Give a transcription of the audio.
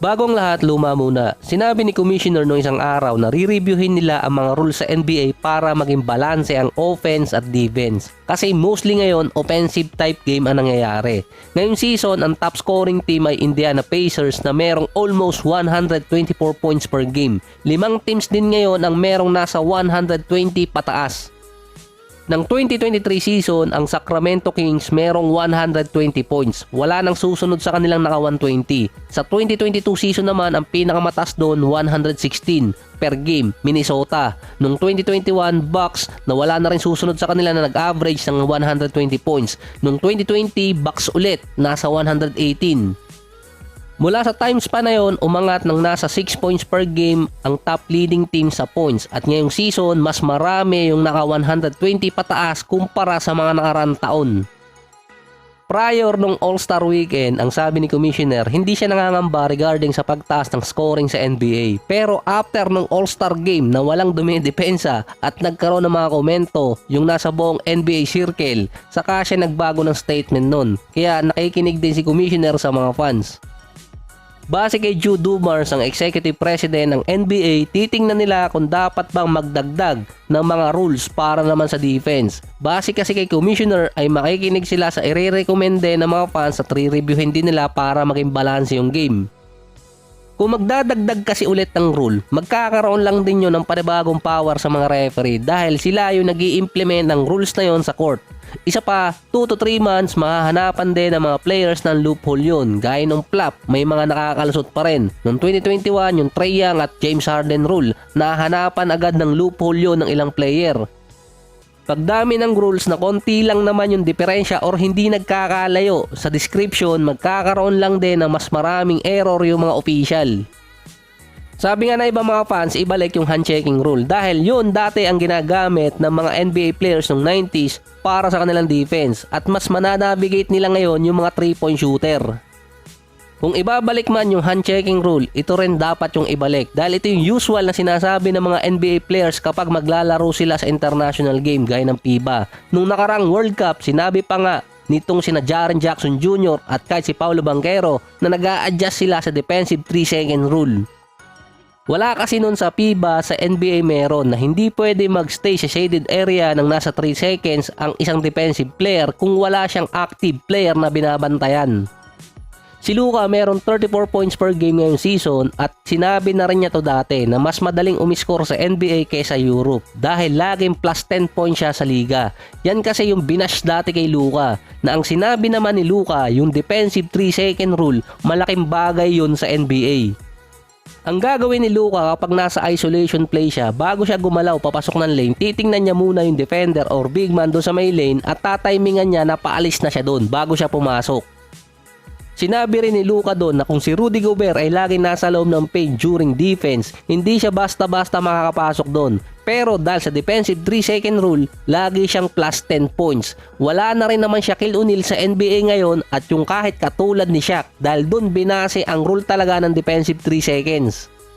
Bagong lahat, luma muna. Sinabi ni Commissioner noong isang araw na re-reviewin nila ang mga rules sa NBA para maging balanse ang offense at defense. Kasi mostly ngayon, offensive type game ang nangyayari. Ngayong season, ang top scoring team ay Indiana Pacers na merong almost 124 points per game. 5 teams din ngayon ang merong nasa 120 pataas. Ng 2023 season, ang Sacramento Kings merong 120 points. Wala nang susunod sa kanilang naka 120. Sa 2022 season naman, ang pinakamataas doon 116 per game, Minnesota. Noong 2021, Bucks na wala na rin susunod sa kanila na nag-average ng 120 points. Noong 2020, Bucks ulit, nasa 118. Mula sa time span na yon, umangat ng nasa 6 points per game ang top leading team sa points at ngayong season mas marami yung naka 120 pataas kumpara sa mga nakaraang taon. Prior nung All-Star Weekend, ang sabi ni Commissioner, hindi siya nangangamba regarding sa pagtaas ng scoring sa NBA. Pero after nung All-Star Game na walang dumidepensa at nagkaroon ng mga komento yung nasa buong NBA circle, saka siya nagbago ng statement nun. Kaya nakikinig din si Commissioner sa mga fans. Base kay Joe Dumars, ang Executive President ng NBA, titingnan nila kung dapat bang magdagdag ng mga rules para naman sa defense. Base kasi kay Commissioner ay makikinig sila sa i-recommende ng mga fans at re-reviewin din nila para maging balance yung game. Kung magdadagdag kasi ulit ng rule, magkakaroon lang din yun ng panibagong power sa mga referee dahil sila yung nag-i-implement ng rules na yon sa court. Isa pa, 2 to 3 months mahahanapan din ng mga players ng loophole yun. Gaya ng flop, may mga nakakalusot pa rin. Noong 2021, yung Trae Young at James Harden rule, nahanapan agad ng loophole yun ng ilang player. Pagdami ng rules na konti lang naman yung diferensya or hindi nagkakalayo sa description, magkakaroon lang din ng mas maraming error yung mga official. Sabi nga na ibang mga fans, ibalik yung hand-checking rule dahil yun dati ang ginagamit ng mga NBA players ng 90s para sa kanilang defense at mas mananavigate nila ngayon yung mga 3-point shooter. Kung ibabalik man yung hand-checking rule, ito rin dapat yung ibalik dahil ito yung usual na sinasabi ng mga NBA players kapag maglalaro sila sa international game gaya ng FIBA. Nung nakarang World Cup, sinabi pa nga nitong sina Jaren Jackson Jr. at kahit si Paolo Banchero na nag-a-adjust sila sa defensive 3-second rule. Wala kasi nun sa FIBA, sa NBA meron na hindi pwede magstay sa shaded area ng nasa 3 seconds ang isang defensive player kung wala siyang active player na binabantayan. Si Luka meron 34 points per game ngayong season at sinabi na rin niya to dati na mas madaling umiscore sa NBA kaysa Europe dahil laging plus 10 points siya sa liga. Yan kasi yung binash dati kay Luka na ang sinabi naman ni Luka yung defensive 3-second rule, malaking bagay yun sa NBA. Ang gagawin ni Luka kapag nasa isolation play siya, bago siya gumalaw papasok ng lane, titingnan niya muna yung defender or big man doon sa may lane at tatimingan niya na paalis na siya doon bago siya pumasok. Sinabi rin ni Luka doon na kung si Rudy Gobert ay lagi nasa loob ng paint during defense, hindi siya basta-basta makakapasok doon. Pero dahil sa defensive 3-second rule, lagi siyang plus 10 points. Wala na rin naman Shaquille O'Neal sa NBA ngayon at yung kahit katulad ni Shaq dahil doon binase ang rule talaga ng defensive 3 seconds.